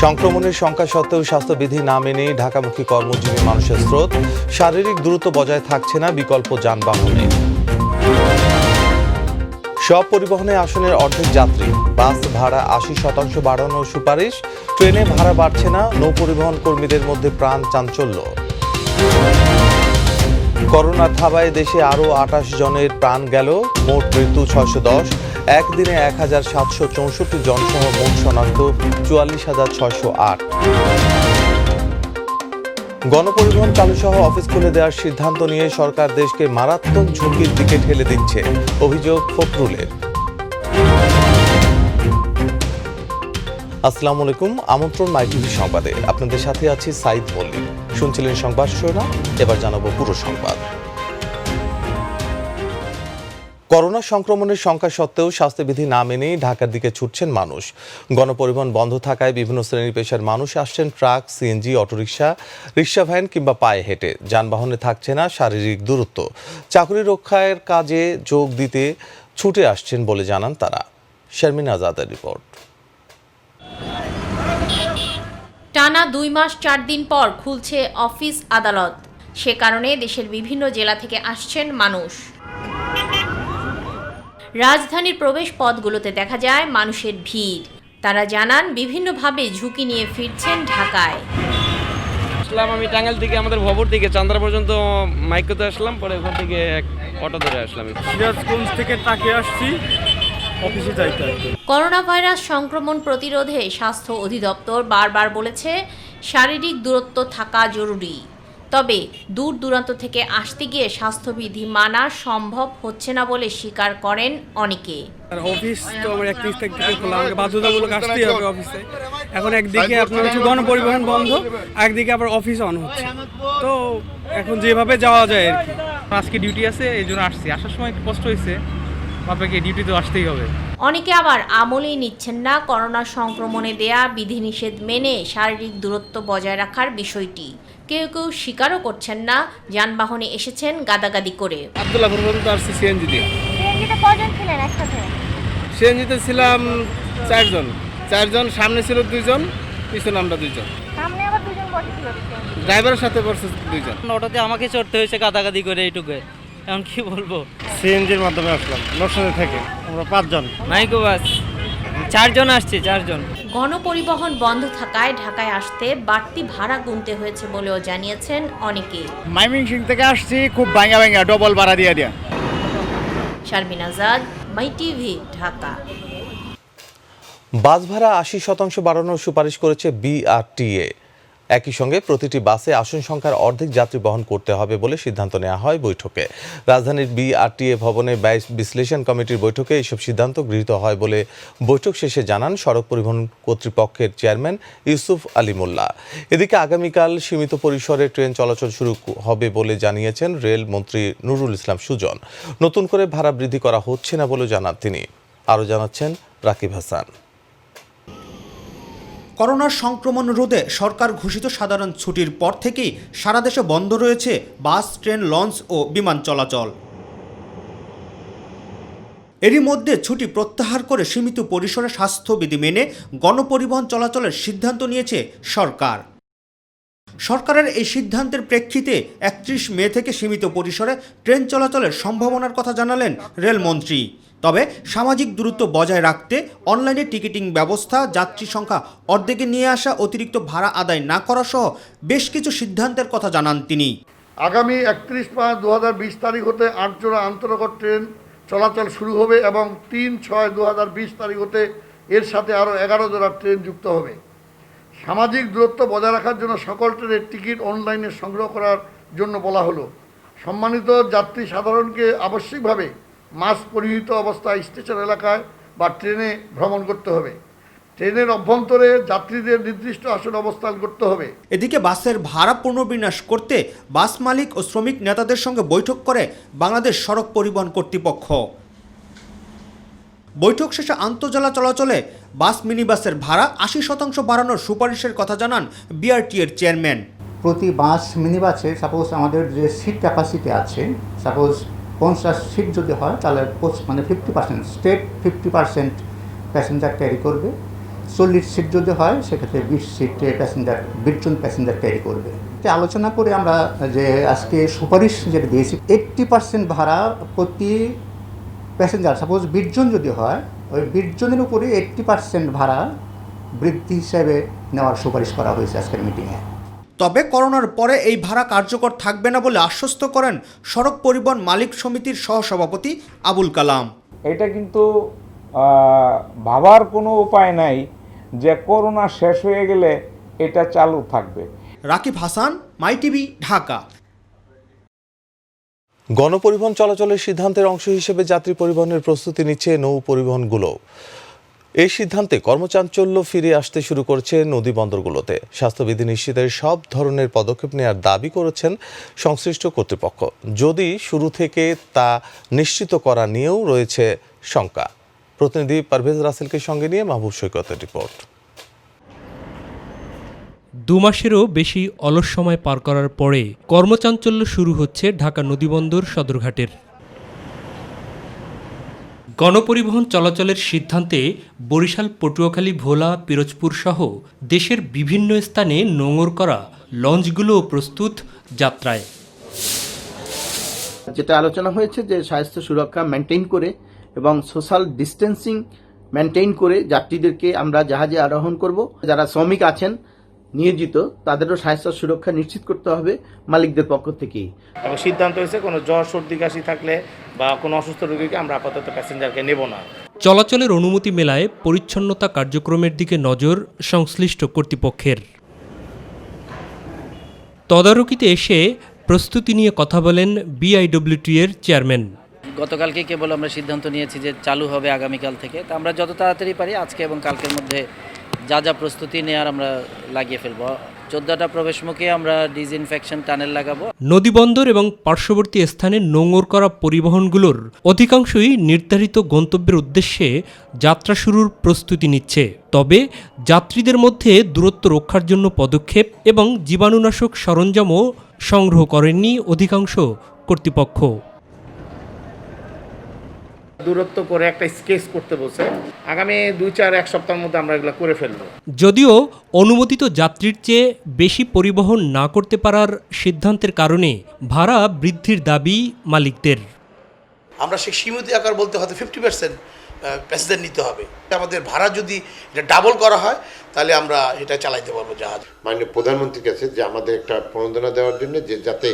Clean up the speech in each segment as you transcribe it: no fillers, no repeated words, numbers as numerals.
সংক্রমণের শঙ্কা সত্ত্বেও স্বাস্থ্যবিধি না মেনে ঢাকামুখী কর্মজীবী মানুষের স্রোত, শারীরিক দূরত্ব বজায় থাকছে না বিকল্প যানবাহনে। সব পরিবহনে আসনের অর্ধেক যাত্রী, বাস ভাড়া ৮০% বাড়ানোর সুপারিশ, ট্রেনে ভাড়া বাড়ছে না, নৌ পরিবহন কর্মীদের মধ্যে প্রাণ চাঞ্চল্য। করোনার থাবায় দেশে আরও ২৮ জনের প্রাণ গেল, মোট মৃত্যু ৬১০, একদিনে ১৭৬৪ জনসহ মোট শনাক্ত ৪৪,৬০৮। গণপরিবহন চালুসহ অফিস খুলে দেওয়ার সিদ্ধান্ত নিয়ে সরকার দেশকে মারাত্মক ঝুঁকির দিকে ঠেলে দিচ্ছে, অভিযোগ ফখরুলের। আসসালামু আলাইকুম, আমন্ত্রণ মাই টিভি সংবাদে। আপনাদের সাথে আছি সাইদ মল্লিক। শুনছিলেন সংবাদ শিরোনাম, এবার জানাবো পুরো সংবাদ। করোনা সংক্রমণের শঙ্কা সত্ত্বেও স্বাস্থ্যবিধি না মেনেই ঢাকার দিকে ছুটছেন মানুষ। গণপরিবহন বন্ধ থাকায় বিভিন্ন শ্রেণী পেশার মানুষ আসছেন truck, CNG, auto rickshaw, rickshaw van কিংবা পায়ে হেঁটে। যানবাহনে থাকছে না শারীরিক দূরত্ব। চাকরি রক্ষার কাজে যোগ দিতে ছুটে আসছেন বলে জানান তারা। শারমিন আজাদের রিপোর্ট। টানা ২ মাস ৪ দিন পর খুলছে অফিস আদালত। সে কারণে দেশের বিভিন্ন জেলা থেকে আসছেন মানুষ। রাজধানীর প্রবেশ পথগুলোতে দেখা যায় মানুষের ভিড়। তারা জানান বিভিন্নভাবে ঝুঁকি নিয়ে ফিরছেন ঢাকায়। আসলাম আমি টাঙ্গাইল থেকে আমাদের ভবর থেকে চান্দ্রা পর্যন্ত মাইকোতে আসলাম, পরে ওখান থেকে এক অটো ধরে আসলাম। সিরাজগঞ্জ থেকে টাকে আসছি অফিসে যাইতে। করোনা ভাইরাস সংক্রমণ প্রতিরোধে স্বাস্থ্য অধিদপ্তর বারবার বলেছে শারীরিক দূরত্ব থাকা জরুরি। তবে দূর দূরান্ত থেকে আসতে গিয়ে স্বাস্থ্যবিধি মানা সম্ভব হচ্ছে না বলে স্বীকার করেন অনেকে। অফিস তো আমার ৩১ তারিখ থেকে খোলা, আমাকে বাধ্যতামূলক আসতেই হবে অফিসে। এখন একদিকে আপনার হচ্ছে গণপরিবহন বন্ধ, একদিকে আবার অফিস অন হচ্ছে, তো এখন যেভাবে যাওয়া যায় আর কি। আজকে ডিউটি আছে, এই জন্য আসছি। আসার সময় একটু কষ্ট হয়েছে, আপনাকে ডিউটি তো আসতেই হবে। অনেকে আবার আমলেই নিচ্ছেন না করোনা সংক্রমণে দেয়া বিধিনিষেধ মেনে শারীরিক দূরত্ব বজায় রাখার বিষয়টি। কেউ কেউ স্বীকারও করছেন না, যানবাহনে এসেছেন গাদাগাদি করে। আব্দুল্লাহ পর্যন্ত আসছি সিএনজি দিয়ে। সিএনজিতে কয়জন ছিলেন একসাথে? সিএনজিতে ছিলাম ৪ জন। ৪ জন, সামনে ছিল ২ জন, পিছনে আমরা ২ জন। সামনে আবার ২ জন বসে ছিল। ড্রাইভারের সাথে বসে ২ জন। অটোতে আমাকে চড়তে হয়েছে গাদাগাদি করে এইটুকু, এখন কি বলবো। সিএনজির মাধ্যমে আসলাম নরসিংদী থেকে, আমরা ৫ জন। মাইক্রো বাস ৪ জন আসছে, ৪ জন। গণপরিবহন বন্ধ থাকায় ঢাকায় আসতে বাড়তি ভাড়া গুনতে হয়েছে বলেও জানিয়েছেন অনেকে। ময়মনসিং থেকে আসছি, খুব ভাঙা ডবল ভাড়া দিয়ে দিয়া। শারমিন আজাদ, মাই টিভি, ঢাকা। বাস ভাড়া ৮০% বাড়ানোর সুপারিশ করেছে বিআরটিএ। একই সঙ্গে প্রতিটি বাসে আসন সংখ্যার অর্ধেক যাত্রী বহন করতে হবে বলে সিদ্ধান্ত নেওয়া হয় বৈঠকে। রাজধানীর বিআরটিএ ভবনে ব্যয় বিশ্লেষণ কমিটির বৈঠকে এসব সিদ্ধান্ত গৃহীত হয় বলে বৈঠক শেষে জানান সড়ক পরিবহন কর্তৃপক্ষের চেয়ারম্যান ইউসুফ আলী মোল্লা। এদিকে আগামীকাল সীমিত পরিসরে ট্রেন চলাচল শুরু হবে বলে জানিয়েছেন রেল মন্ত্রী নুরুল ইসলাম সুজন। নতুন করে ভাড়া বৃদ্ধি করা হচ্ছে না বলে জানান তিনি। আরও জানাচ্ছেন রাকিব হাসান। করোনার সংক্রমণ রোধে সরকার ঘোষিত সাধারণ ছুটির পর থেকেই সারা দেশে বন্ধ রয়েছে বাস, ট্রেন, লঞ্চ ও বিমান চলাচল। এরই মধ্যে ছুটি প্রত্যাহার করে সীমিত পরিসরে স্বাস্থ্যবিধি মেনে গণপরিবহন চলাচলের সিদ্ধান্ত নিয়েছে সরকার। সরকারের এই সিদ্ধান্তের প্রেক্ষিতে ৩১ মে থেকে সীমিত পরিসরে ট্রেন চলাচলের সম্ভাবনার কথা জানালেন রেলমন্ত্রী। তবে সামাজিক দূরত্ব বজায় রাখতে অনলাইনে টিকিটিং ব্যবস্থা, যাত্রী সংখ্যা অর্ধেকে নিয়ে আসা, অতিরিক্ত ভাড়া আদায় না করা সহ বেশ কিছু সিদ্ধান্তের কথা জানান তিনি। আগামী ৩১/৫/২০২০ তারিখ হতে ৮ জোড়া আন্তনগর ট্রেন চলাচল শুরু হবে এবং ৩/৬/২০২০ তারিখ হতে এর সাথে আরও ১১ জোড়া ট্রেন যুক্ত হবে। সামাজিক দূরত্ব বজায় রাখার জন্য সকল ট্রেনের টিকিট অনলাইনে সংগ্রহ করার জন্য বলা হলো। সম্মানিত যাত্রী সাধারণকে আবশ্যিকভাবে মাস্ক পরিহিত অবস্থায় স্টেশন এলাকায় বা ট্রেনে ভ্রমণ করতে হবে। ট্রেনের অভ্যন্তরে যাত্রীদের নির্দিষ্ট আসন অবস্থান করতে হবে। এদিকে বাসের ভাড়া পুনর্বিন্যাস করতে বাস মালিক ও শ্রমিক নেতাদের সঙ্গে বৈঠক করে বাংলাদেশ সড়ক পরিবহন কর্তৃপক্ষ। বৈঠক শেষে আন্তঃজেলা চলাচলে বাস, মিনিবাসের ভাড়া ৮০% বাড়ানোর সুপারিশের কথা জানান বিআরটিএর চেয়ারম্যান। প্রতি বাস, মিনিবাসে সাপোজ আমাদের যে সিট ক্যাপাসিটি আছে, সাপোজ ৫০ সিট যদি হয় তাহলে 50% স্টেট 50% প্যাসেঞ্জার ক্যারি করবে 40 সিট যদি হয় সেক্ষেত্রে 20 সিটে প্যাসেঞ্জার 20 জন প্যাসেঞ্জার ক্যারি করবে। আলোচনা করে আমরা যে আজকে সুপারিশ যেটা দিয়েছি 80% ভাড়া প্রতি প্যাসেঞ্জার, সাপোজ 20 জন যদি হয় ওই 20 জনের উপরে 80% ভাড়া বৃদ্ধি হিসেবে নেওয়ার সুপারিশ করা হয়েছে আজকের মিটিংয়ে। তবে করোনার পরে এই ভাড়া কার্যকর থাকবে না বলে আশ্বস্ত করেন সড়ক পরিবহন মালিক সমিতির সহসভাপতি আবুল কালাম। এটা কিন্তু ভাবার কোনো উপায় নাই যে করোনা শেষ হয়ে গেলে এটা চালু থাকবে। রাকিব হাসান, মাই টিভি, ঢাকা। গণপরিবহন চলাচলের সিদ্ধান্তের অংশ হিসেবে যাত্রী পরিবহনের প্রস্তুতি নিচ্ছে নৌ পরিবহনগুলো। এই সিদ্ধান্তে কর্মচাঞ্চল্য ফিরে আসতে শুরু করেছে নদী বন্দরগুলোতে। স্বাস্থ্যবিধি নিশ্চিতের সব ধরনের পদক্ষেপ নেওয়ার দাবি করেছেন সংশ্লিষ্ট কর্তৃপক্ষ। যদি শুরু থেকে তা নিশ্চিত করা নিয়েও রয়েছে শঙ্কা। প্রতিনিধি পারভেজ রাসেলকে সঙ্গে নিয়ে মাহবুব সৈকতের রিপোর্ট। 2 মাসেরও বেশি অলস সময় পার করার পরে কর্মচাঞ্চল্য শুরু হচ্ছে ঢাকা নদীবন্দর সদরঘাটের। গণপরিবহন চলাচলের সিদ্ধান্তে বরিশাল, পটুয়াখালী, ভোলা, পিরোজপুর সহ দেশের বিভিন্ন স্থানে নোঙর করা লঞ্চগুলোও প্রস্তুত যাত্রায়। যেটা আলোচনা হয়েছে যে স্বাস্থ্য সুরক্ষা মেনটেইন করে এবং সোশ্যাল ডিস্টেন্সিং মেনটেইন করে যাত্রীদেরকে আমরা জাহাজে আরোহণ করব। যারা শ্রমিক আছেন নিয়োজিত তাদেরও স্বাস্থ্য সুরক্ষা নিশ্চিত করতে হবে মালিকদের পক্ষ থেকেই। এবং সিদ্ধান্ত হয়েছে কোনো জ্বর, সর্দি, কাশি থাকলে বা কোনো অসুস্থ রোগীকে আমরা আপাতত প্যাসেঞ্জারকে নেব না। চলাচলের অনুমতি মেলায় পরিচ্ছন্নতা কার্যক্রমের দিকে নজর সংশ্লিষ্ট কর্তৃপক্ষের। তদারকিতে এসে প্রস্তুতি নিয়ে কথা বলেন বিআইডব্লিউটি এর চেয়ারম্যান। গতকালকে কেবল আমরা সিদ্ধান্ত নিয়েছি যে চালু হবে আগামীকাল থেকে। তা আমরা যত তাড়াতাড়ি পারি আজকে এবং কালকের মধ্যে যা যা প্রস্তুতি নেওয়ার আমরা লাগিয়ে ফেলবো। 14টা প্রবেশমুখে আমরা ডিসইনফেকশন টানেল লাগাবো। নদীবন্দর এবং পার্শ্ববর্তী স্থানে নোঙর করা পরিবহনগুলোর অধিকাংশই নির্ধারিত গন্তব্যের উদ্দেশ্যে যাত্রা শুরুর প্রস্তুতি নিচ্ছে। তবে যাত্রীদের মধ্যে দূরত্ব রক্ষার জন্য পদক্ষেপ এবং জীবাণুনাশক সরঞ্জামও সংগ্রহ করেননি অধিকাংশ কর্তৃপক্ষ। দূরত্ব করে একটা স্কেচ করতে বলছে, আগামী 2-4 সপ্তাহের মধ্যে আমরা এগুলো করে ফেলবো। যদিও অনুমোদিত যাত্রীর চেয়ে বেশি পরিবহন না করতে পারার সিদ্ধান্তের কারণে ভাড়া বৃদ্ধির দাবি মালিকদের। আমরা সেই সীমিত আকার বলতে হয়তো 50% প্যাসেঞ্জার নিতে হবে। আমাদের ভাড়া যদি এটা ডাবল করা হয় তাহলে আমরা এটা চালাইতে পারবো জাহাজ। মাননীয় প্রধানমন্ত্রীর কাছে যে আমাদের একটা প্রণোদনা দেওয়ার জন্য যে যাতে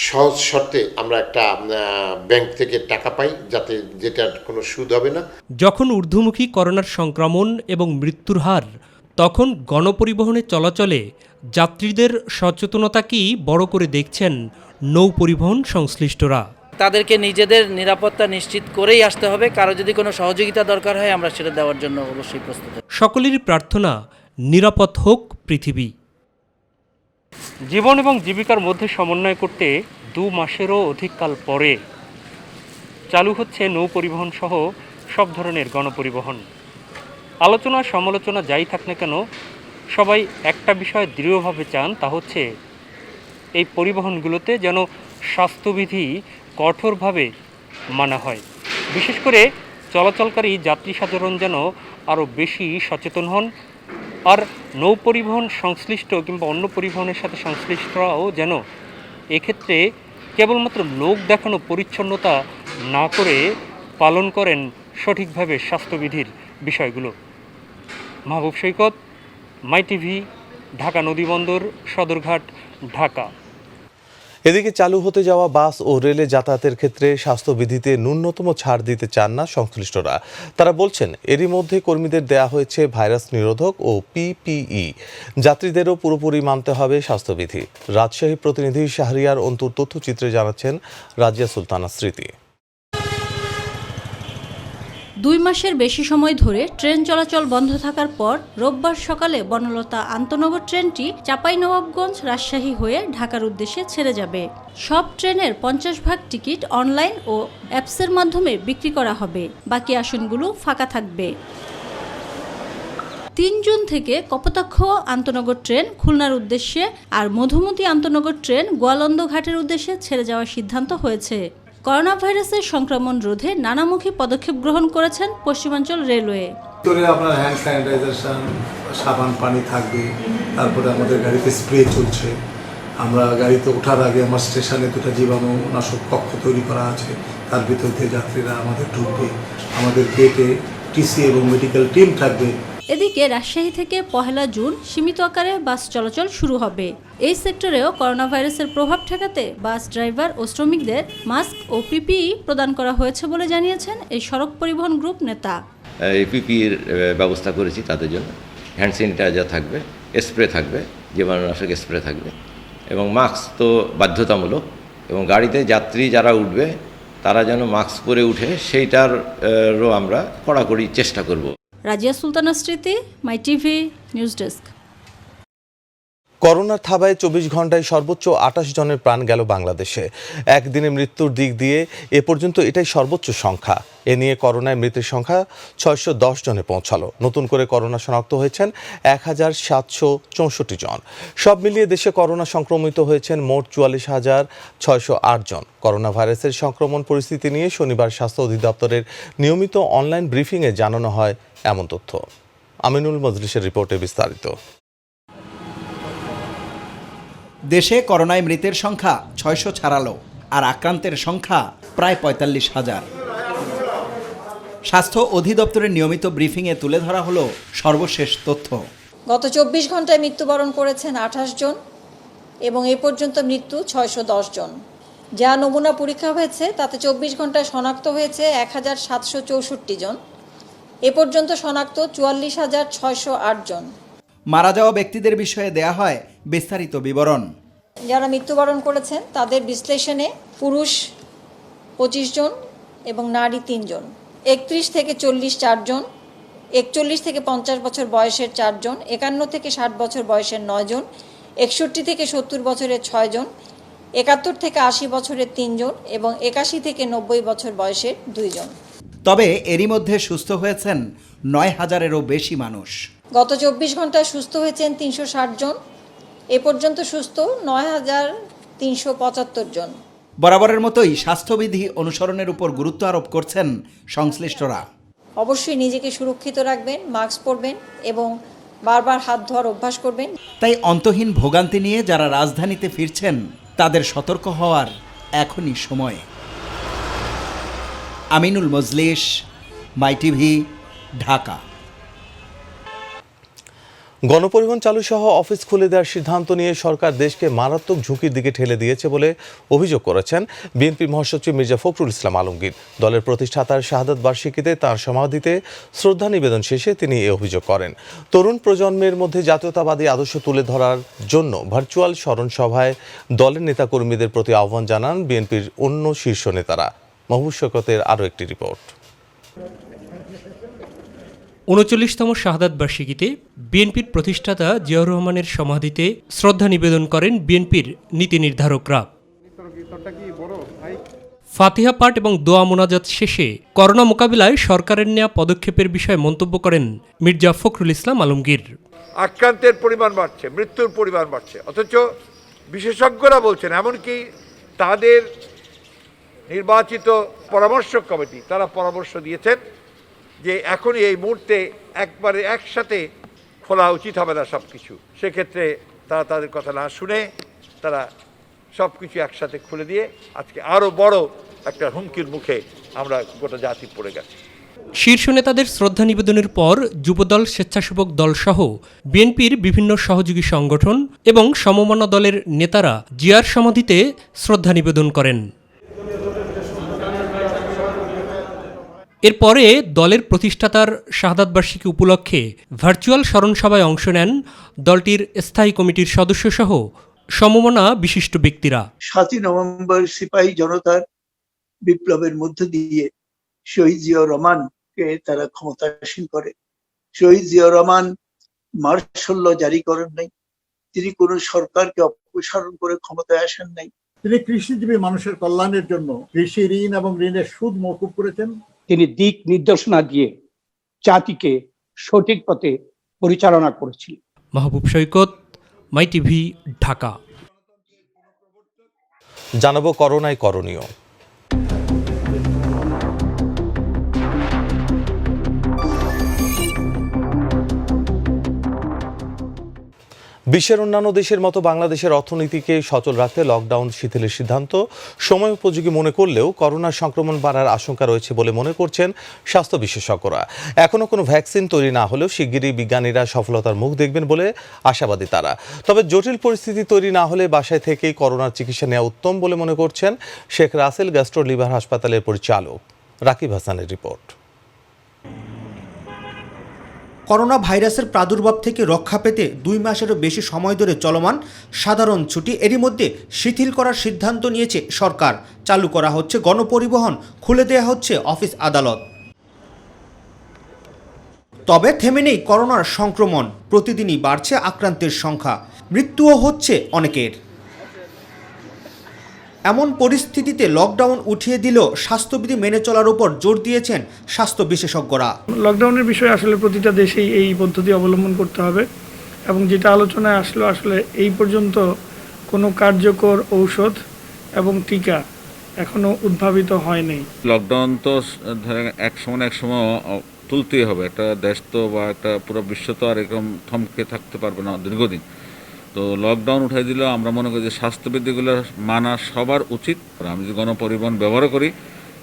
সহজ শর্তে আমরা একটা ব্যাংক থেকে টাকা পাই, যাতে যেটার কোনো সুদ হবে না। যখন ঊর্ধ্বমুখী করোনার সংক্রমণ এবং মৃত্যুর হার, তখন গণপরিবহনে চলাচলে যাত্রীদের সচেতনতাকেই বড় করে দেখছেন নৌ পরিবহন সংশ্লিষ্টরা। তাদেরকে নিজেদের নিরাপত্তা নিশ্চিত করেই আসতে হবে। কারো যদি কোনো সহযোগিতা দরকার হয় আমরা সেটা দেওয়ার জন্য অবশ্যই প্রস্তুত। সকলেরই প্রার্থনা, নিরাপদ হোক পৃথিবী। জীবন এবং জীবিকার মধ্যে সমন্বয় করতে 2 মাসেরও অধিককাল পরে চালু হচ্ছে নৌ পরিবহন সহ সব ধরনের গণপরিবহন। আলোচনা সমালোচনা যাই থাক না কেন, সবাই একটা বিষয় দৃঢ়ভাবে চান, তা হচ্ছে এই পরিবহনগুলোতে যেন স্বাস্থ্যবিধি কঠোরভাবে মানা হয়। বিশেষ করে চলাচলকারী যাত্রী সাধারণ যেন আরও বেশি সচেতন হন, আর নৌ পরিবহন সংশ্লিষ্ট কিংবা অন্য পরিবহনের সাথে সংশ্লিষ্টরাও যেন এক্ষেত্রে কেবলমাত্র লোক দেখানো পরিচ্ছন্নতা না করে পালন করেন সঠিকভাবে স্বাস্থ্যবিধির বিষয়গুলো। মাহবুব সৈকত, মাই টিভি, ঢাকা নদীবন্দর, সদরঘাট, ঢাকা। এদিকে চালু হতে যাওয়া বাস ও রেলে যাতায়াতের ক্ষেত্রে স্বাস্থ্যবিধিতে ন্যূনতম ছাড় দিতে চান না সংশ্লিষ্টরা। তারা বলছেন, এরই মধ্যে কর্মীদের দেয়া হয়েছে ভাইরাস নিরোধক ও পিপিই। যাত্রীদেরও পুরোপুরি মানতে হবে স্বাস্থ্যবিধি। রাজশাহী প্রতিনিধি শাহরিয়ার অন্তুর তথ্যচিত্রে জানাচ্ছেন রাজিয়া সুলতানা স্মৃতি। 2 মাসের বেশি সময় ধরে ট্রেন চলাচল বন্ধ থাকার পর রোববার সকালে বনলতা আন্তনগর ট্রেনটি চাঁপাইনবাবগঞ্জ, রাজশাহী হয়ে ঢাকার উদ্দেশ্যে ছেড়ে যাবে। সব ট্রেনের 50% টিকিট অনলাইন ও অ্যাপসের মাধ্যমে বিক্রি করা হবে। বাকি আসনগুলো ফাঁকা থাকবে। 3 জুন থেকে কপোতাক্ষ আন্তনগর ট্রেন খুলনার উদ্দেশ্যে আর মধুমতি আন্তনগর ট্রেন গোয়ালন্দ ঘাটের উদ্দেশ্যে ছেড়ে যাওয়ার সিদ্ধান্ত হয়েছে। করোনা ভাইরাসের সংক্রমণ রোধে নানামুখী পদক্ষেপ গ্রহণ করেছেন পশ্চিমাঞ্চল রেলওয়ে। ভিতরে আপনার হ্যান্ড স্যানিটাইজেশন, সাবান পানি থাকবে। তারপরে আমাদের গাড়িতে স্প্রে চলছে। আমরা গাড়িতে ওঠার আগে আমার স্টেশনে 2টা জীবাণুনাশক কক্ষ তৈরি করা আছে, তার ভিতর দিয়ে যাত্রীরা আমাদের ঢুকবে। আমাদের গেটে টিসি এবং মেডিকেল টিম থাকবে। এদিকে রাজশাহী থেকে 1 জুন সীমিত আকারে বাস চলাচল শুরু হবে। এই সেক্টরেও করোনা ভাইরাসের প্রভাব ঠেকাতে বাস ড্রাইভার ও শ্রমিকদের মাস্ক ও পিপিই প্রদান করা হয়েছে বলে জানিয়েছেন এই সড়ক পরিবহন গ্রুপ নেতা। পিপিইর ব্যবস্থা করেছি তাদের জন্য। হ্যান্ড স্যানিটাইজার থাকবে, স্প্রে থাকবে, জীবাণুনাশক স্প্রে থাকবে এবং মাস্ক তো বাধ্যতামূলক। এবং গাড়িতে যাত্রী যারা উঠবে তারা যেন মাস্ক পরে উঠে সেইটারও আমরা কড়াকড়ি চেষ্টা করব। রাজিয়া সুলতানা স্মৃতি, মাই টিভি নিউজ ডেস্ক। করোনার থাবায় 24 ঘন্টায় সর্বোচ্চ 28 জনের প্রাণ গেল বাংলাদেশে। একদিনে মৃত্যুর দিক দিয়ে এ পর্যন্ত এটাই সর্বোচ্চ সংখ্যা। এ নিয়ে করোনায় মৃতের সংখ্যা 610 জনে পৌঁছালো। নতুন করে করোনা শনাক্ত হয়েছেন 1764 জন। সব মিলিয়ে দেশে করোনা সংক্রমিত হয়েছেন মোট 44,608 জন। করোনা ভাইরাসের সংক্রমণ পরিস্থিতি নিয়ে শনিবার স্বাস্থ্য অধিদপ্তরের নিয়মিত অনলাইন ব্রিফিংয়ে জানানো হয় এমন তথ্য। আমিনুল মজলিসের রিপোর্টে বিস্তারিত। দেশে করোনায় মৃতের সংখ্যা 600 ছাড়ালো, আর আক্রান্তের সংখ্যা প্রায় 45,000। স্বাস্থ্য অধিদপ্তরের নিয়মিত ব্রিফিংয়ে তুলে ধরা হলো সর্বশেষ তথ্য। গত 24 ঘন্টায় মৃত্যুবরণ করেছেন 28 জন এবং এ পর্যন্ত মৃত্যু 610 জন। যা নমুনা পরীক্ষা হয়েছে তাতে 24 ঘন্টায় শনাক্ত হয়েছে 1764 জন। এ পর্যন্ত শনাক্ত 44,608 জন। মারা যাওয়া ব্যক্তিদের বিষয়ে দেয়া হয় বিস্তারিত বিবরণ। যারা মৃত্যুবরণ করেছেন তাদের বিশ্লেষণে পুরুষ 25 জন এবং নারী 3 জন। 31 থেকে 40 4 জন, 41 থেকে 50 বছর বয়সের 4 জন, 51 থেকে 60 বছর বয়সের 9 জন, 61 থেকে 70 বছরের 6 জন, 71 থেকে 80 বছরের 3 জন এবং 81 থেকে 90 বছর বয়সের 2 জন। তবে এরই মধ্যে সুস্থ হয়েছেন 9,000-এরও বেশি মানুষ। গত 24 ঘন্টায় সুস্থ হয়েছেন 360 জন। এ পর্যন্ত সুস্থ 9,375 জন। বরাবরের মতোই স্বাস্থ্যবিধি অনুসরণের উপর গুরুত্ব আরোপ করছেন সংশ্লিষ্টরা। অবশ্যই নিজেকে সুরক্ষিত রাখবেন, মাস্ক পরবেন এবং বারবার হাত ধোয়ার অভ্যাস করবেন। তাই অন্তহীন ভোগান্তি নিয়ে যারা রাজধানীতে ফিরছেন তাদের সতর্ক হওয়ার এখনই সময়। আমিনুল মজলিস, মাই টিভি, ঢাকা। গণপরিবহন চালু সহ অফিস খুলে দেওয়ার সিদ্ধান্ত নিয়ে সরকার দেশকে মারাত্মক ঝুঁকির দিকে ঠেলে দিয়েছে বলে অভিযোগ করেছেন বিএনপি মহাসচিব মির্জা ফখরুল ইসলাম আলমগীর। দলের প্রতিষ্ঠাতার শাহাদাত বার্ষিকীতে তাঁর সমাধিতে শ্রদ্ধা নিবেদন শেষে তিনি এ অভিযোগ করেন। তরুণ প্রজন্মের মধ্যে জাতীয়তাবাদী আদর্শ তুলে ধরার জন্য ভার্চুয়াল স্মরণ সভায় দলের নেতাকর্মীদের প্রতি আহ্বান জানান বিএনপির অন্য শীর্ষ নেতারা। মাহবুব শওকতের আরও একটি রিপোর্ট। 39তম শাহাদাত বার্ষিকীতে বিএনপির প্রতিষ্ঠাতা জিয়াউর রহমানের সমাধিতে শ্রদ্ধা নিবেদন করেন বিএনপির নীতি নির্ধারকরা। ফাতিহা পাঠ এবং দোয়া মোনাজাত শেষে করোনা মোকাবিলায় সরকারের নেওয়া পদক্ষেপের বিষয়ে মন্তব্য করেন মির্জা ফখরুল ইসলাম আলমগীর। আক্রান্তের পরিমাণ বাড়ছে, মৃত্যুর পরিমাণ বাড়ছে, অথচ বিশেষজ্ঞরা বলছেন, এমনকি তাদের নির্বাচিত পরামর্শক কমিটি তারা পরামর্শ দিয়েছেন যে এখনই এই মুহূর্তে একবারে একসাথে খোলা উচিত হবে না সব কিছু। সেক্ষেত্রে তারা তাদের কথা না শুনে তারা সব কিছু একসাথে খুলে দিয়ে আজকে আরও বড় একটা হুমকির মুখে আমরা গোটা জাতি পড়ে গেছি। শীর্ষ নেতাদের শ্রদ্ধা নিবেদনের পর যুবদল, স্বেচ্ছাসেবক দল সহ বিএনপির বিভিন্ন সহযোগী সংগঠন এবং সমমনা দলের নেতারা জিয়ার সমাধিতে শ্রদ্ধা নিবেদন করেন। এরপরে দলের প্রতিষ্ঠাতার শাহাদাত বার্ষিকী উপলক্ষে ভার্চুয়াল স্মরণ সভায় অংশ নেন দলটির স্থায়ী কমিটির সদস্যসহ সমমনা বিশিষ্ট ব্যক্তিরা। 7ই নভেম্বর সিপাহী জনতার বিপ্লবের মধ্য দিয়ে শহীদ জিয়াউর রহমানকে তারা ক্ষমতাসীন করে। শহীদ জিয়াউর রহমান মার্শাল ল জারি করেন নাই, তিনি কোন সরকারকে অপসারণ করে ক্ষমতায় আসেন নাই। তিনি কৃষিজীবী মানুষের কল্যাণের জন্য কৃষি ঋণ এবং ঋণের সুদ মওকুফ করেছেন। তিনি দিক নির্দেশনা দিয়ে জাতিকে সঠিক পথে পরিচালনা করেছিলেন। মাহবুব সৈকত, মাই টিভি, ঢাকা। জানাবো করোনায় করণীয়। বিশ্বের অন্যান্য দেশের মতো বাংলাদেশের অর্থনীতিকে সচল রাখতে লকডাউন শিথিলের সিদ্ধান্ত সময় উপযোগী মনে করলেও করোনার সংক্রমণ বাড়ার আশঙ্কা রয়েছে বলে মনে করছেন স্বাস্থ্য বিশেষজ্ঞরা। এখনও কোনো ভ্যাকসিন তৈরি না হলেও শিগগিরই বিজ্ঞানীরা সফলতার মুখ দেখবেন বলে আশাবাদী তারা। তবে জটিল পরিস্থিতি তৈরি না হলে বাসায় থেকেই করোনার চিকিৎসা নেওয়া উত্তম বলে মনে করছেন শেখ রাসেল গ্যাস্ট্রো লিভার হাসপাতালের পরিচালক। রাকিব হাসানের রিপোর্ট। করোনা ভাইরাসের প্রাদুর্ভাব থেকে রক্ষা পেতে 2 মাসেরও বেশি সময় ধরে চলমান সাধারণ ছুটি এরই মধ্যে শিথিল করার সিদ্ধান্ত নিয়েছে সরকার। চালু করা হচ্ছে গণপরিবহন, খুলে দেওয়া হচ্ছে অফিস আদালত। তবে থেমে নেই করোনার সংক্রমণ, প্রতিদিনই বাড়ছে আক্রান্তের সংখ্যা, মৃত্যুও হচ্ছে অনেকের। এমন পরিস্থিতিতে লকডাউন উঠিয়ে দিলেও স্বাস্থ্যবিধি মেনে চলার উপর জোর দিয়েছেন স্বাস্থ্য বিশেষজ্ঞরা। লকডাউনের বিষয়ে আসলে প্রতিটা দেশেই এই পদ্ধতি অবলম্বন করতে হবে এবং যেটা আলোচনায় আসলো আসলে এই পর্যন্ত কোনো কার্যকর ঔষধ এবং টিকা এখনো উদ্ভাবিত হয়নি। লকডাউন তো এক সময় তুলতেই হবে। একটা দেশ তো বা একটা পুরো বিশ্ব তো আর এরকম থমকে থাকতে পারবে না দীর্ঘদিন। তো লকডাউন উঠাই দিলেও আমরা মনে করি যে স্বাস্থ্যবিধিগুলো মানা সবার উচিত। আমি যদি গণপরিবহন ব্যবহার করি,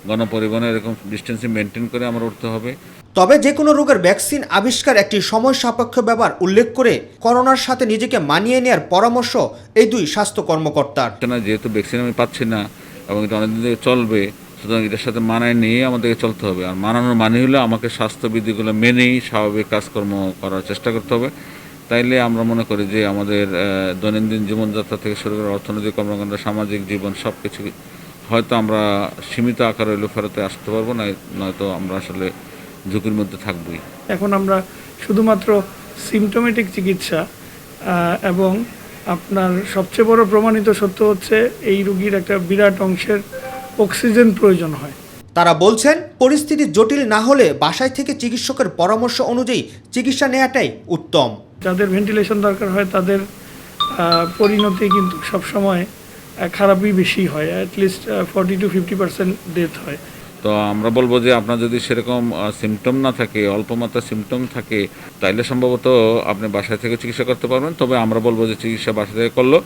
গণপরিবহনে এরকম ডিস্টেন্সিং মেনটেন করে আমরা উঠতে হবে। তবে যে কোনো রোগের ভ্যাকসিন আবিষ্কার একটি সময় সাপেক্ষ ব্যাপার উল্লেখ করে করোনার সাথে নিজেকে মানিয়ে নেওয়ার পরামর্শ এই দুই স্বাস্থ্য কর্মকর্তার। যেহেতু ভ্যাকসিন আমি পাচ্ছি না এবং এটা অনেকদিন ধরে চলবে, সুতরাং এটার সাথে মানায় নিয়ে আমাদেরকে চলতে হবে। আর মানানোর মানে হলে আমাকে স্বাস্থ্যবিধিগুলো মেনেই স্বাভাবিক কাজকর্ম করার চেষ্টা করতে হবে। তাইলে আমরা মনে করি যে আমাদের দৈনন্দিন জীবনযাত্রা থেকে শুরু করে অর্থনৈতিক কর্মকাণ্ড, সামাজিক জীবন সব কিছু হয়তো আমরা সীমিত আকারে হলেও ফেরতে আসতে পারবো না, নয়তো আমরা আসলে ঝুঁকির মধ্যে থাকবই। এখন আমরা শুধুমাত্র সিমটোমেটিক চিকিৎসা এবং আপনার সবচেয়ে বড় প্রমাণিত সত্য হচ্ছে এই রোগীর একটা বিরাট অংশের অক্সিজেন প্রয়োজন হয়। তারা বলছেন পরিস্থিতি জটিল না হলে বাসায় থেকে চিকিৎসকের পরামর্শ অনুযায়ী চিকিৎসা নেওয়াটাই উত্তম। যাদের ভেন্টিলেশন দরকার হয় তাদের পরিণতি কিন্তু সবসময় খারাপই বেশি হয়, অ্যাটলিস্ট 40 to 50% ডেথ হয়। তো আমরা বলবো যে আপনার যদি সেরকম সিমটম না থাকে, অল্প মাত্রার সিমটম থাকে, তাইলে সম্ভবত আপনি বাসায় থেকে চিকিৎসা করতে পারবেন। তবে আমরা বলবো যে চিকিৎসা বাসা থেকে করলেও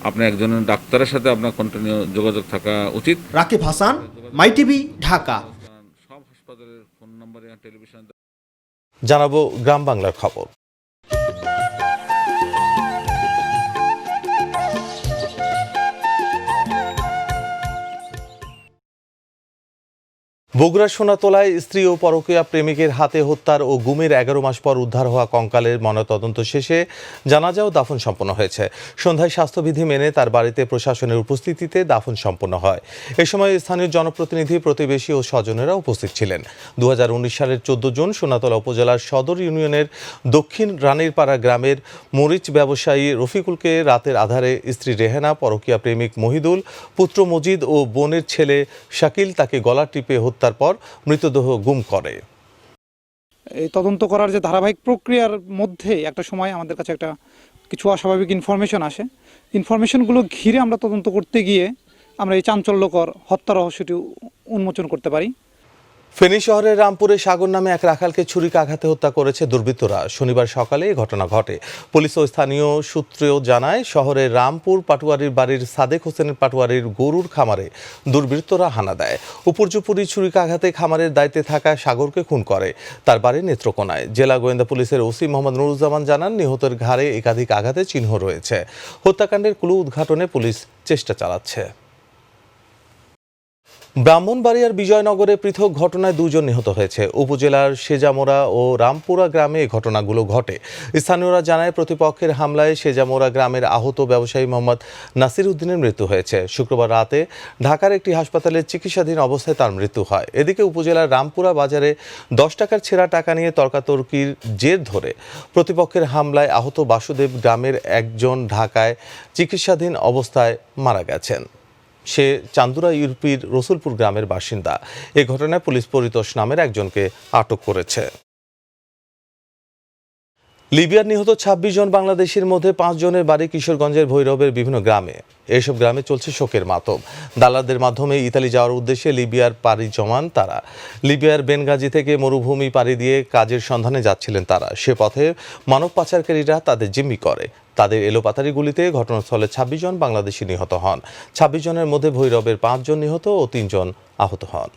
আপনি একজন ডাক্তারের সাথে আপনার কন্টিনিউ যোগাযোগ থাকা উচিত। রাকিব হাসান, মাই টিভি, ঢাকা। সব হাসপাতালের ফোন নম্বরে টেলিভিশন। জানাবো গ্রাম বাংলার খবর। বগুড়ার সোনাতলায় স্ত্রী ও পরকীয়া প্রেমিকের হাতে হত্যার ও গুমের 11 মাস পর উদ্ধার হওয়া কঙ্কালের ময়নাতদন্ত শেষে জানাজা ও দাফন সম্পন্ন হয়েছে। সন্ধ্যায় স্বাস্থ্যবিধি মেনে তার বাড়িতে প্রশাসনের উপস্থিতিতে দাফন সম্পন্ন হয়। এ সময় স্থানীয় জনপ্রতিনিধি, প্রতিবেশী ও স্বজনেরা উপস্থিত ছিলেন। 2019 সালের 14 জুন সোনাতলা উপজেলার সদর ইউনিয়নের দক্ষিণ রানীরপাড়া গ্রামের মরিচ ব্যবসায়ী রফিকুলকে রাতের আধারে স্ত্রী রেহেনা, পরকীয়া প্রেমিক মহিদুল, পুত্র মজিদ ও বোনের ছেলে শাকিল তাকে গলা টিপে হত্যার পর মৃতদেহ গুম করে। এই তদন্ত করার যে ধারাবাহিক প্রক্রিয়ার মধ্যে একটা সময় আমাদের কাছে একটা কিছু অস্বাভাবিক ইনফরমেশন আসে। ইনফরমেশনগুলো ঘিরে আমরা তদন্ত করতে গিয়ে আমরা এই চাঞ্চল্যকর হত্যা রহস্যটি উন্মোচন করতে পারি। ফেনী শহরের রামপুরে সাগর নামে এক রাখালকে ছুরিকাঘাতে হত্যা করেছে দুর্বৃত্তরা। শনিবার সকালে এই ঘটনা ঘটে। পুলিশ ও স্থানীয় সূত্রেও জানায়, শহরের রামপুর পাটুয়ারির বাড়ির সাদেক হোসেনের পাটুয়ারির গরুর খামারে দুর্বৃত্তরা হানা দেয়। উপর্যুপরি ছুরিকাঘাতে খামারের দায়িত্বে থাকা সাগরকে খুন করে। তার বাড়ি নেত্রকোনায়। জেলা গোয়েন্দা পুলিশের ওসি মোহাম্মদ নুরুজ্জামান জানান, নিহতের ঘাড়ে একাধিক আঘাতের চিহ্ন রয়েছে। হত্যাকাণ্ডের ক্লু উদ্ঘাটনে পুলিশ চেষ্টা চালাচ্ছে। ব্রাহ্মণবাড়িয়ার বিজয়নগরে পৃথক ঘটনায় 2 জন নিহত হয়েছে। উপজেলার সেজামোড়া ও রামপুরা গ্রামে এই ঘটনাগুলো ঘটে। স্থানীয়রা জানায়, প্রতিপক্ষের হামলায় সেজামোড়া গ্রামের আহত ব্যবসায়ী মোহাম্মদ নাসির উদ্দিনের মৃত্যু হয়েছে। শুক্রবার রাতে ঢাকার একটি হাসপাতালে চিকিৎসাধীন অবস্থায় তার মৃত্যু হয়। এদিকে উপজেলার রামপুরা বাজারে 10 টাকার ছেঁড়া টাকা নিয়ে তর্কাতর্কির জের ধরে প্রতিপক্ষের হামলায় আহত বাসুদেব গ্রামের একজন ঢাকায় চিকিৎসাধীন অবস্থায় মারা গেছেন। সে চান্দুরা ইউপির রসুলপুর গ্রামের বাসিন্দা। এ ঘটনায় পুলিশ পরিতোষ নামের একজনকে আটক করেছে। লিবিয়ার নিহত ২৬ জন বাংলাদেশির মধ্যে ৫ জনের বাড়ি কিশোরগঞ্জের ভৈরবের বিভিন্ন গ্রামে। এসব গ্রামে চলছে শোকের মাতম। দালালদের মাধ্যমে ইতালি যাওয়ার উদ্দেশ্যে লিবিয়ার পাড়ি জমান তারা। লিবিয়ার বেনগাজি থেকে মরুভূমি পাড়ি দিয়ে কাজের সন্ধানে যাচ্ছিলেন তারা। সে পথে মানব পাচারকারীরা তাদের জিম্মি করে। তাদের এলোপাতারি গুলিতে ঘটনাস্থলে ২৬ জন বাংলাদেশি নিহত হন। ২৬ জনের মধ্যে ভৈরবের ৫ জন নিহত ও ৩ জন আহত হন।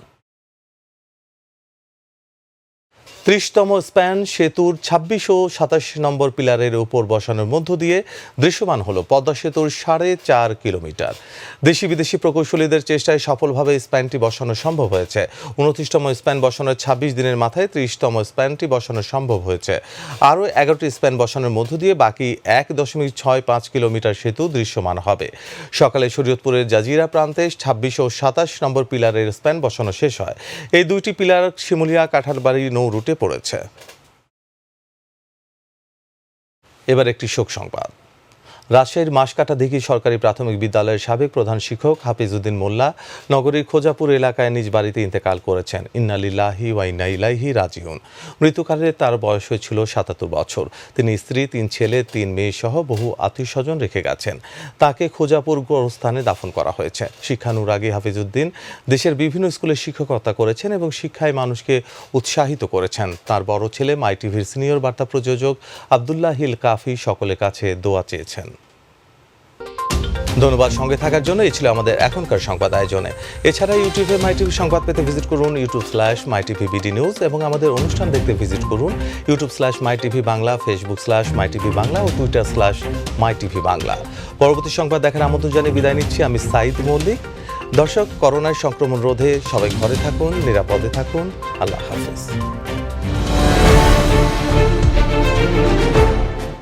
৩০তম স্প্যান সেতুর ২৬ ও ২৭ নম্বর পিলারের উপর বসানোর মধ্য দিয়ে দৃশ্যমান হলো পদ্মা সেতুর ৪.৫ কিলোমিটার। দেশি বিদেশি প্রকৌশলীদের চেষ্টায় সফলভাবে স্প্যানটি বসানো সম্ভব হয়েছে। ২৯তম স্প্যান বসানোর ২৬ দিনের মাথায় ৩০তম স্প্যানটি বসানো সম্ভব হয়েছে। আরও ১১টি স্প্যান বসানোর মধ্য দিয়ে বাকি ১.৬৫ কিলোমিটার সেতু দৃশ্যমান হবে। সকালে শরীয়তপুরের জাজিরা প্রান্তে ২৬ ও ২৭ নম্বর পিলারের স্প্যান বসানো শেষ হয়। এই দুইটি পিলার শিমুলিয়া কাঁঠালবাড়ি নৌ রুটে পড়েছে। এবার একটি শোক সংবাদ। রাজশাহীর মাসকাটা দিঘি সরকারি প্রাথমিক বিদ্যালয়ের সাবেক প্রধান শিক্ষক হাফিজউদ্দিন মোল্লা নগরীর খোজাপুর এলাকায় নিজ বাড়িতে ইন্তেকাল করেছেন। ইন্না লিল্লাহি ওয়া ইন্না ইলাইহি রাজিউন। মৃত্যুকালে তার বয়স হয়েছিল ৭৭ বছর। তিনি স্ত্রী, ৩ ছেলে, 3 মেয়ে সহ বহু আত্মীয়স্বজন রেখে গেছেন। তাকে খোজাপুর গোরস্থানে দাফন করা হয়েছে। শিক্ষানুরাগী হাফিজউদ্দিন দেশের বিভিন্ন স্কুলে শিক্ষকতা করেছেন এবং শিক্ষায় মানুষকে উৎসাহিত করেছেন। তার বড় ছেলে মাই টিভির সিনিয়র বার্তা প্রযোজক আব্দুল্লাহ হিল কাফি সকলের কাছে দোয়া চেয়েছেন। ধন্যবাদ সঙ্গে থাকার জন্য। এই ছিল আমাদের এখনকার সংবাদ আয়োজনে। এছাড়া ইউটিউবে মাই টিভি সংবাদ পেতে ভিজিট করুন youtube/mytvbd নিউজ এবং আমাদের অনুষ্ঠান দেখতে ভিজিট করুন youtube/mytv বাংলা, facebook/mytv বাংলা ও twitter/mytv বাংলা। পরবর্তী সংবাদ দেখার আমন্ত্রণ জানিয়ে বিদায় নিচ্ছি আমি সাইদ মল্লিক। দর্শক, করোনার সংক্রমণ রোধে সবাই ঘরে থাকুন, নিরাপদে থাকুন। আল্লাহ হাফেজ।